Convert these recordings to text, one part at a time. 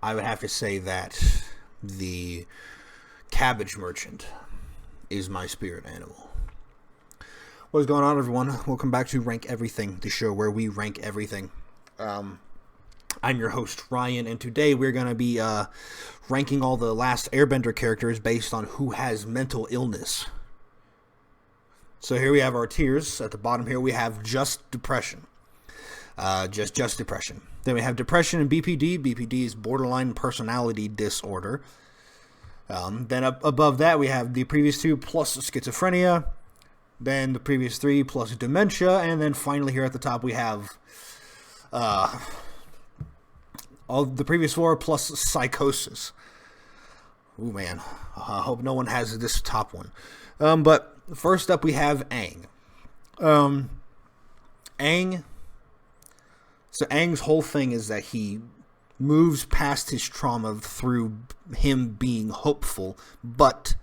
I would have to say that the cabbage merchant is my spirit animal. What is going on, everyone? Welcome back to Rank Everything, the show where we rank everything. I'm your host, Ryan, and today we're going to be ranking all the last Airbender characters based on who has mental illness. So here we have our tiers. At the bottom here we have just depression. Just depression. Then we have depression and BPD. BPD is borderline personality disorder. Then up above that we have the previous two plus schizophrenia. Then the previous three plus dementia. And then finally here at the top we have all the previous four plus psychosis. Ooh, man. I hope no one has this top one. But first up we have Aang. Aang. So Aang's whole thing is that he moves past his trauma through him being hopeful, but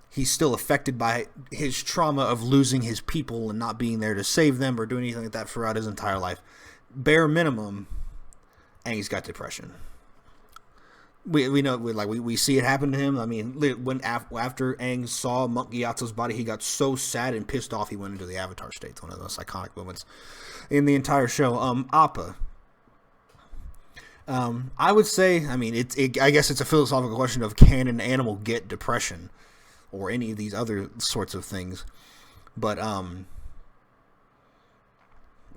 he's still affected by his trauma of losing his people and not being there to save them or do anything like that throughout his entire life. Bare minimum, Aang's got depression. We know we see it happen to him. I mean, when after Aang saw Monk Gyatso's body, he got so sad and pissed off he went into the Avatar state. It's one of those iconic moments in the entire show. Appa. I would say, I mean, I guess it's a philosophical question of can an animal get depression or any of these other sorts of things. But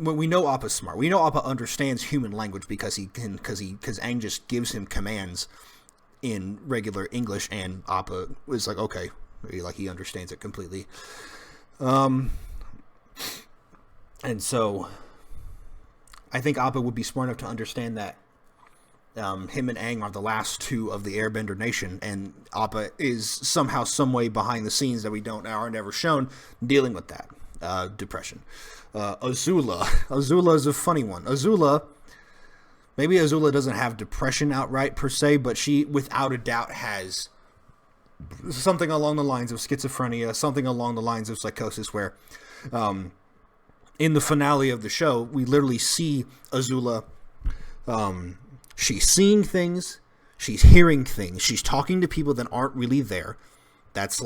when we know Appa's smart, we know Appa understands human language because Aang just gives him commands in regular English, and Appa is like, okay, he understands it completely. And so I think Appa would be smart enough to understand that him and Aang are the last two of the Airbender nation, and Appa is somehow, some way behind the scenes that we are never shown, dealing with that depression. Azula. Azula is a funny one. Maybe Azula doesn't have depression outright per se, but she without a doubt has something along the lines of schizophrenia, something along the lines of psychosis, where in the finale of the show, we literally see Azula, she's seeing things, she's hearing things, she's talking to people that aren't really there. It's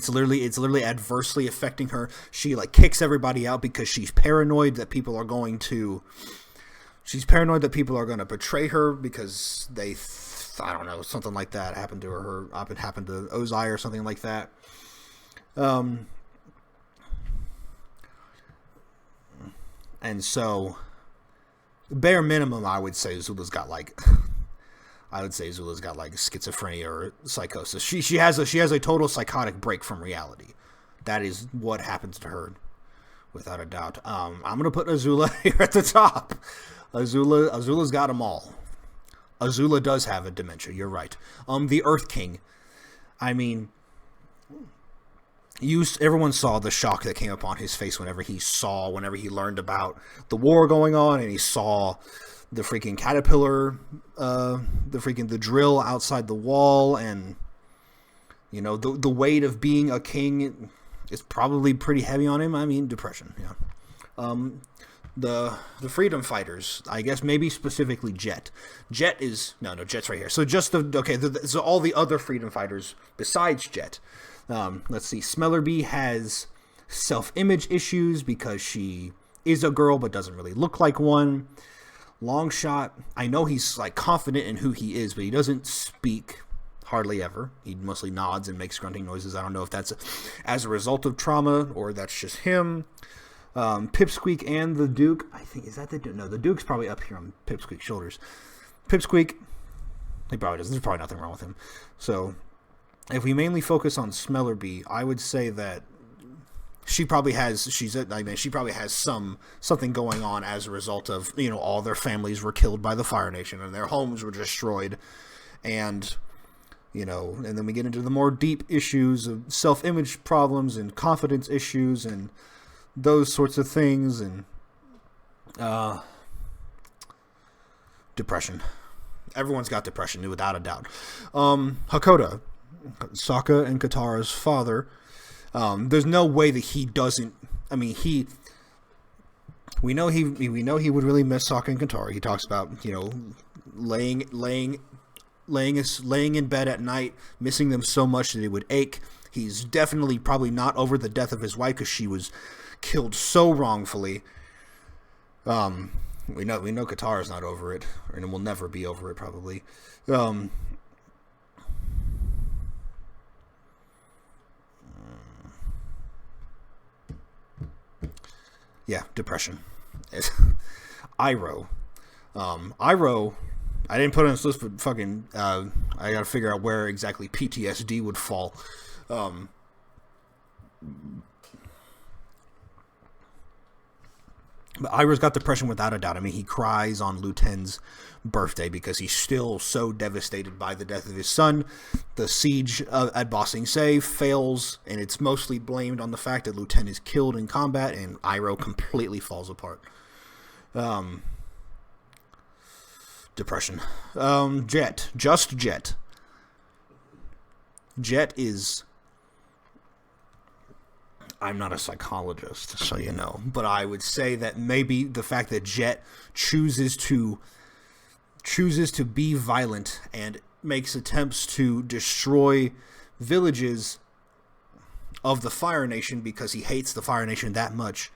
literally adversely affecting her. She kicks everybody out because she's paranoid that people are going to betray her because I don't know, something like that happened to her. It happened to Ozai or something like that. And so, bare minimum, I would say Azula's got schizophrenia or psychosis. She has a total psychotic break from reality. That is what happens to her, without a doubt. I'm gonna put Azula here at the top. Azula's got them all. Azula does have a dementia. You're right. The Earth King. I mean, everyone saw the shock that came upon his face whenever he learned about the war going on, and he saw the freaking caterpillar, the drill outside the wall, and the weight of being a king is probably pretty heavy on him. I mean, depression. Yeah. The freedom fighters, I guess maybe specifically Jet. Jet's right here. So so all the other freedom fighters besides Jet. Let's see. Smellerbee has self-image issues because she is a girl but doesn't really look like one. Longshot, I know he's confident in who he is, but he doesn't speak hardly ever. He mostly nods and makes grunting noises. I don't know if that's as a result of trauma or that's just him. Pipsqueak and the Duke, I think, is that the Duke? No, the Duke's probably up here on Pipsqueak's shoulders. Pipsqueak, he probably doesn't. There's probably nothing wrong with him. So, if we mainly focus on Smellerbee, I would say that she probably has something going on as a result of, all their families were killed by the Fire Nation and their homes were destroyed, and and then we get into the more deep issues of self-image problems and confidence issues and those sorts of things, and depression. Everyone's got depression, without a doubt. Hakoda, Sokka and Katara's father, there's no way that he doesn't. I mean, we know he would really miss Sokka and Katara. He talks about, laying in bed at night, missing them so much that it would ache. He's definitely probably not over the death of his wife because she was killed so wrongfully. We know Katara's not over it, and will never be over it probably. Yeah, depression. Iroh. Iroh, I didn't put it on this list, but fucking, I gotta figure out where exactly PTSD would fall. But Iroh's got depression without a doubt. I mean, he cries on Lu Ten's birthday because he's still so devastated by the death of his son. The siege at Ba Sing Se fails, and it's mostly blamed on the fact that Lu Ten is killed in combat, and Iroh completely falls apart. Depression. Jet. Just Jet. Jet is... I'm not a psychologist, so you know, but I would say that maybe the fact that Jet chooses to be violent and makes attempts to destroy villages of the Fire Nation because he hates the Fire Nation that much,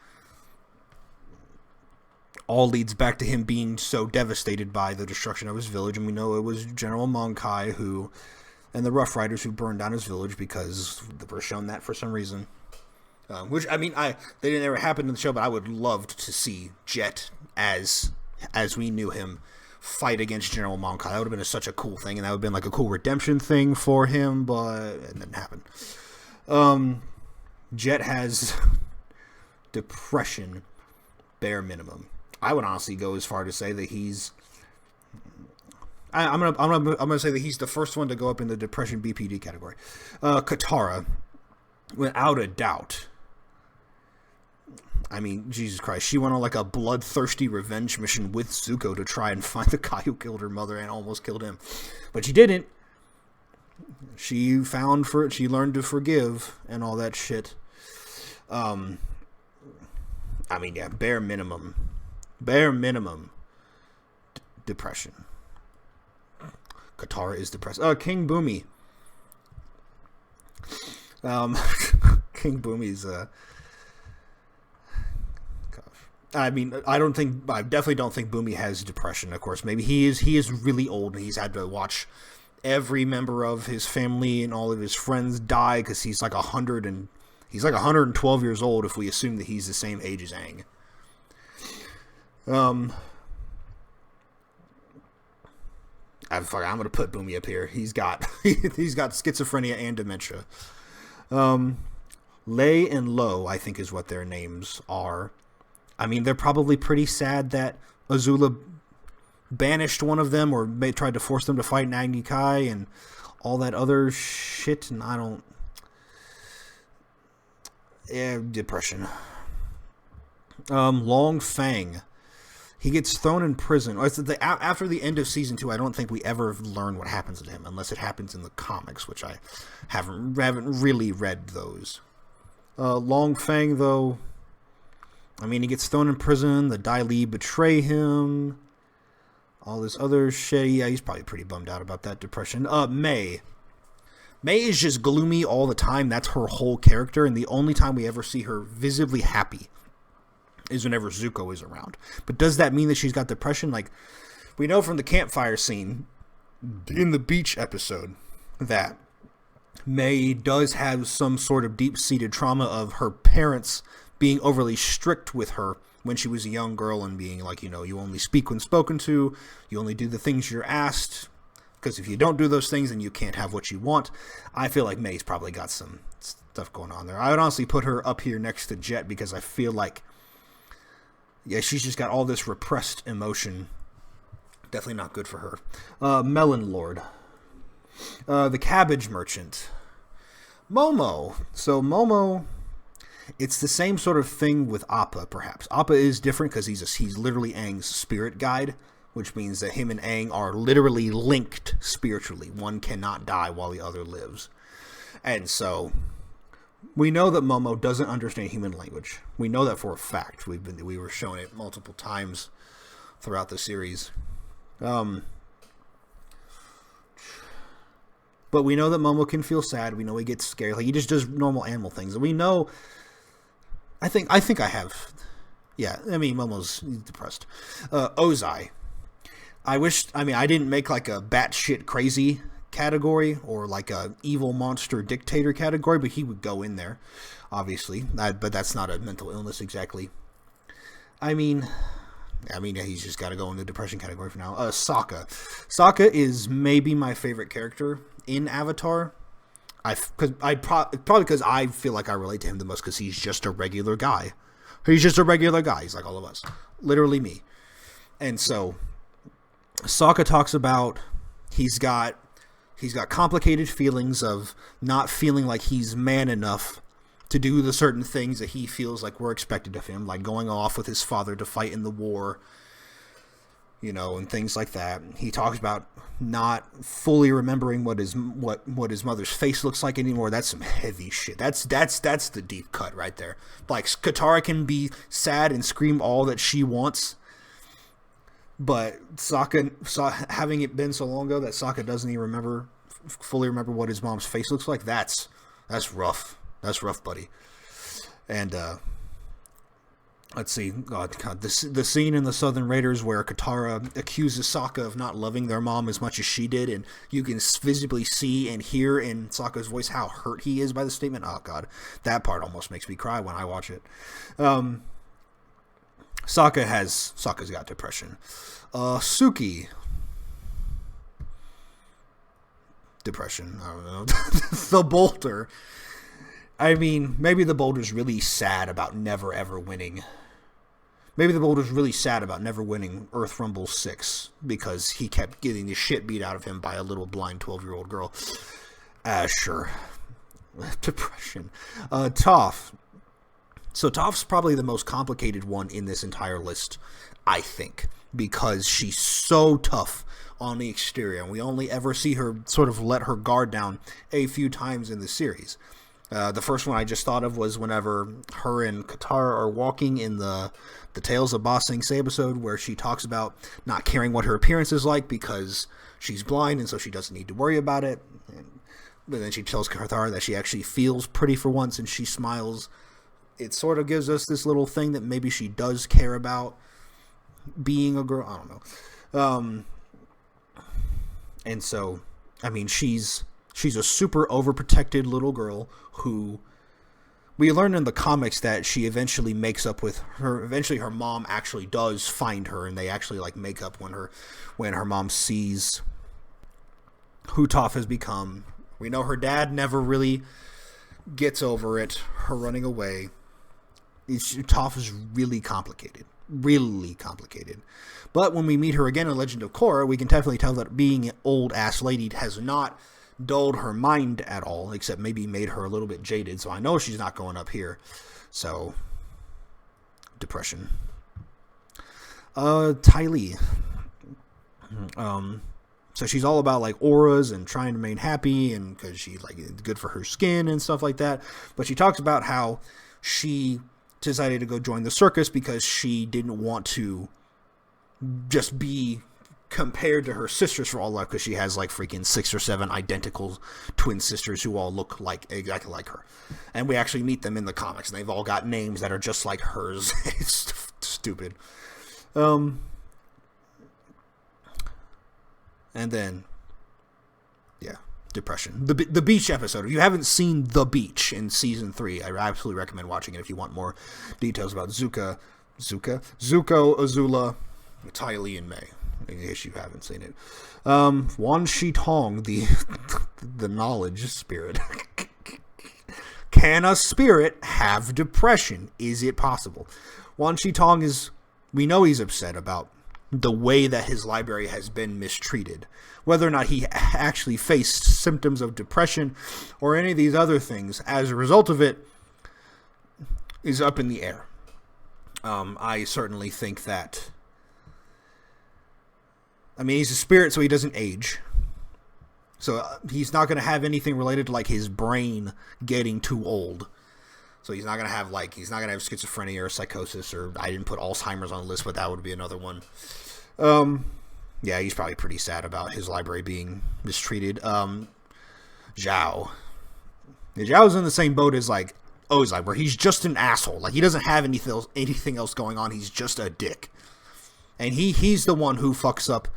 all leads back to him being so devastated by the destruction of his village. And we know it was General Mong Kai and the Rough Riders who burned down his village because they were shown that for some reason. Which, I mean, they didn't ever happen in the show, but I would love to see Jet, as we knew him, fight against General Mong Kai. That would have been such a cool thing, and that would have been like a cool redemption thing for him, but it didn't happen. Jet has depression, bare minimum. I would honestly go as far to say that he's... I'm gonna say that he's the first one to go up in the depression BPD category. Katara, without a doubt. I mean, Jesus Christ, she went on like a bloodthirsty revenge mission with Zuko to try and find the guy who killed her mother and almost killed him. But she didn't. She learned to forgive and all that shit. I mean, yeah, bare minimum, depression. Katara is depressed. King Boomy. King Boomy's, I mean, I definitely don't think Boomy has depression, of course. Maybe he is really old and he's had to watch every member of his family and all of his friends die because he's like 112 years old if we assume that he's the same age as Aang. I'm gonna put Boomy up here. He's got schizophrenia and dementia. Lei and Lo, I think, is what their names are. I mean, they're probably pretty sad that Azula banished one of them or tried to force them to fight Agni Kai and all that other shit. And I don't... Yeah, depression. Long Fang. He gets thrown in prison. After the end of Season 2, I don't think we ever learn what happens to him, unless it happens in the comics, which I haven't really read those. Long Fang, though, I mean, he gets thrown in prison, the Dai Li betray him, all this other shit. Yeah, he's probably pretty bummed out about that depression. May. May is just gloomy all the time. That's her whole character, and the only time we ever see her visibly happy is whenever Zuko is around. But does that mean that she's got depression? Like, we know from the campfire scene in the beach episode that May does have some sort of deep-seated trauma of her parents being overly strict with her when she was a young girl and being like, you only speak when spoken to, you only do the things you're asked, because if you don't do those things, then you can't have what you want. I feel like May's probably got some stuff going on there. I would honestly put her up here next to Jet because I feel like, yeah, she's just got all this repressed emotion. Definitely not good for her. Melon Lord. The Cabbage Merchant. Momo. So Momo, it's the same sort of thing with Appa, perhaps. Appa is different because he's literally Aang's spirit guide, which means that him and Aang are literally linked spiritually. One cannot die while the other lives. And so We know that Momo doesn't understand human language. We know that for a fact. We were shown it multiple times throughout the series. But we know that Momo can feel sad. We know he gets scared. Like, he just does normal animal things. And we know... I think I have... Yeah, I mean, Momo's depressed. Ozai. I didn't make like a batshit crazy category or like a evil monster dictator category, but he would go in there, obviously. But that's not a mental illness exactly. I mean, he's just got to go in the depression category for now. Sokka. Sokka is maybe my favorite character in Avatar. Probably because I feel like I relate to him the most, because he's just a regular guy. He's just a regular guy. He's like all of us. Literally me. And so Sokka talks about he's got complicated feelings of not feeling like he's man enough to do the certain things that he feels like were expected of him, like going off with his father to fight in the war, and things like that. He talks about not fully remembering what his mother's face looks like anymore. That's some heavy shit. That's the deep cut right there. Like, Katara can be sad and scream all that she wants, but Sokka, having it been so long ago that Sokka doesn't even fully remember what his mom's face looks like, that's rough. That's rough, buddy. And let's see. God, the scene in the Southern Raiders where Katara accuses Sokka of not loving their mom as much as she did, and you can visibly see and hear in Sokka's voice how hurt he is by the statement. Oh, God. That part almost makes me cry when I watch it. Sokka's got depression. Suki. Depression. I don't know. The Boulder. I mean, maybe the Boulder's really sad about never ever winning. Maybe the Boulder's really sad about never winning Earth Rumble 6 because he kept getting the shit beat out of him by a little blind 12-year-old girl. Sure. Depression. Toph. So Toph's probably the most complicated one in this entire list, I think, because she's so tough on the exterior, and we only ever see her sort of let her guard down a few times in the series. The first one I just thought of was whenever her and Katara are walking in the Tales of Ba Sing Se episode, where she talks about not caring what her appearance is like because she's blind and so she doesn't need to worry about it. But then she tells Katara that she actually feels pretty for once, and she smiles. It sort of gives us this little thing that maybe she does care about being a girl. I don't know. And so, I mean, she's a super overprotected little girl who we learn in the comics that she eventually makes up with her. Eventually her mom actually does find her, and they actually like make up when her mom sees who Toph has become. We know her dad never really gets over it, her running away. Toph is really complicated. Really complicated. But when we meet her again in Legend of Korra, we can definitely tell that being an old-ass lady has not dulled her mind at all, except maybe made her a little bit jaded. So I know she's not going up here. So, depression. Ty Lee. So she's all about like auras and trying to remain happy, and because she's like good for her skin and stuff like that. But she talks about how she decided to go join the circus because she didn't want to just be compared to her sisters for all life, because she has like freaking 6 or 7 identical twin sisters who all look like exactly like her, and we actually meet them in the comics, and they've all got names that are just like hers. It's stupid. And then depression. The beach episode. If you haven't seen The Beach in season 3, I absolutely recommend watching it if you want more details about Zuko, Azula, Ty Lee, and May, in case you haven't seen it. Wan Shi Tong, the knowledge spirit. Can a spirit have depression? Is it possible? Wan Shi Tong we know he's upset about the way that his library has been mistreated. Whether or not he actually faced symptoms of depression or any of these other things as a result of it is up in the air. I certainly think that... I mean, he's a spirit, so he doesn't age. So he's not going to have anything related to like his brain getting too old. So he's not gonna have schizophrenia or psychosis, or I didn't put Alzheimer's on the list, but that would be another one. Yeah, he's probably pretty sad about his library being mistreated. Zhao. Zhao's in the same boat as like Ozai, where he's just an asshole. Like he doesn't have anything else going on. He's just a dick, and he's the one who fucks up.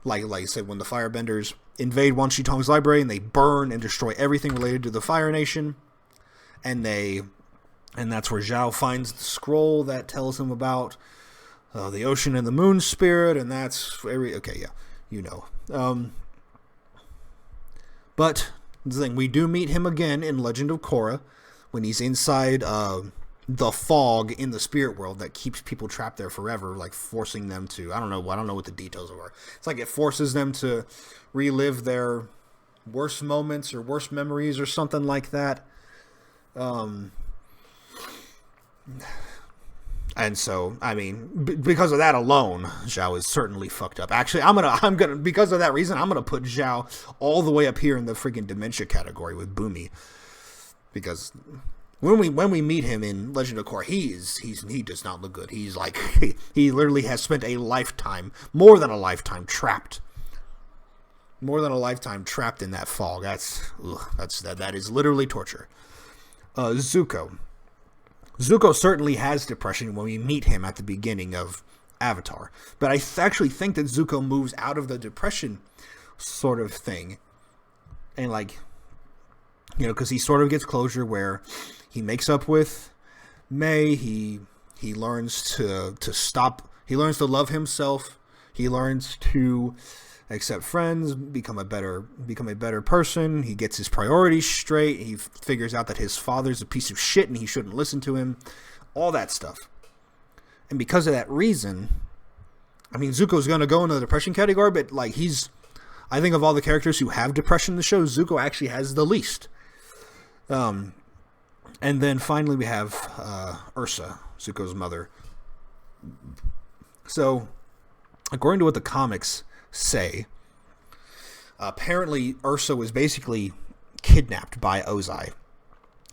Like I said, when the Firebenders invade Wan Shi Tong's library and they burn and destroy everything related to the Fire Nation, and that's where Zhao finds the scroll that tells him about the ocean and the moon spirit, and that's okay. Yeah, you know. But the thing, we do meet him again in Legend of Korra when he's inside the fog in the spirit world that keeps people trapped there forever, like forcing them to, I don't know what the details are. It's like it forces them to relive their worst moments or worst memories or something like that. And so, I mean, because of that alone, Zhao is certainly fucked up. Actually, I'm gonna because of that reason, I'm gonna put Zhao all the way up here in the freaking dementia category with Bumi, because when we meet him in Legend of Korra, he does not look good. He's like he literally has spent a lifetime, more than a lifetime, trapped in that fog. That is literally torture. Zuko certainly has depression when we meet him at the beginning of Avatar, but I actually think that Zuko moves out of the depression sort of thing, and like, you know, because he sort of gets closure where he makes up with May. He learns to stop. He learns to love himself. He learns to accept friends, become a better person. He gets his priorities straight. He figures out that his father's a piece of shit and he shouldn't listen to him. All that stuff. And because of that reason, I mean, Zuko's going to go into the depression category, but like I think of all the characters who have depression in the show, Zuko actually has the least. And then finally we have Ursa, Zuko's mother. So, according to what the comics say, apparently Ursa was basically kidnapped by Ozai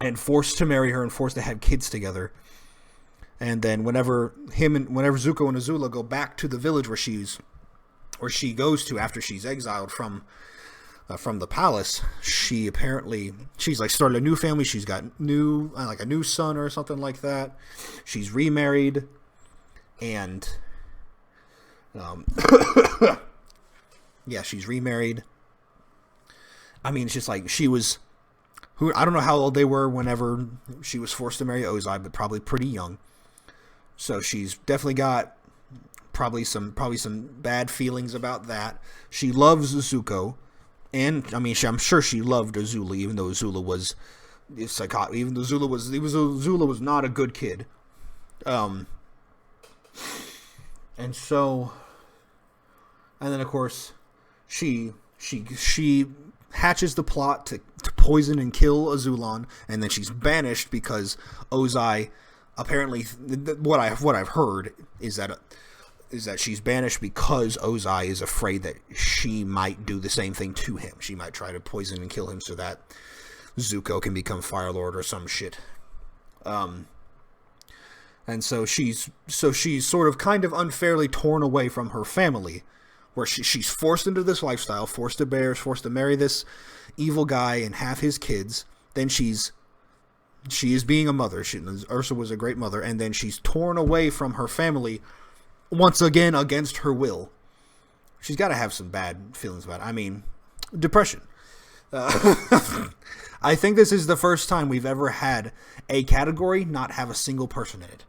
and forced to marry her and forced to have kids together. And then whenever Zuko and Azula go back to the village where she goes to after she's exiled from the palace, she's like started a new family. She's got a new son or something like that. She's remarried, and yeah, she's remarried. I mean, it's just like I don't know how old they were whenever she was forced to marry Ozai, but probably pretty young. So she's definitely got probably some bad feelings about that. She loves Zuko, and I mean, I'm sure she loved Azula, even though Azula was psychotic. Even though Azula was not a good kid. And then of course, she hatches the plot to poison and kill Azulon, and then she's banished because Ozai, apparently, what I've heard is that she's banished because Ozai is afraid that she might do the same thing to him. She might try to poison and kill him so that Zuko can become Fire Lord or some shit. And so she's sort of kind of unfairly torn away from her family, where she's forced into this lifestyle, forced to marry this evil guy and have his kids. Then she is being a mother. Ursa was a great mother, and then she's torn away from her family once again against her will. She's got to have some bad feelings about it. I mean, depression. I think this is the first time we've ever had a category not have a single person in it.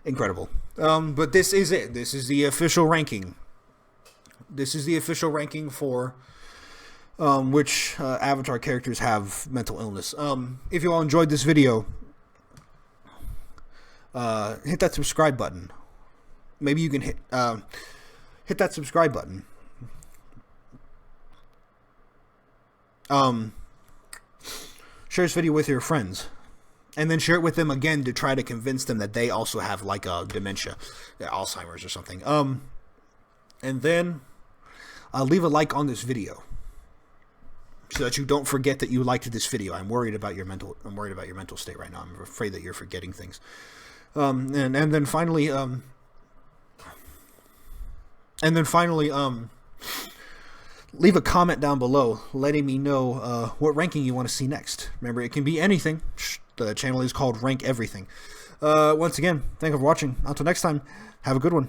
Incredible. But this is it. This is the official ranking. This is the official ranking for which Avatar characters have mental illness. If you all enjoyed this video, hit that subscribe button. Maybe you can hit that subscribe button. Share this video with your friends, and then share it with them again to try to convince them that they also have like a dementia, Alzheimer's or something. And then leave a like on this video. so that you don't forget that you liked this video. I'm worried about your mental state right now. I'm afraid that you're forgetting things. And then finally, leave a comment down below letting me know what ranking you want to see next. Remember, it can be anything. The channel is called Rank Everything. Once again, thank you for watching. Until next time, have a good one.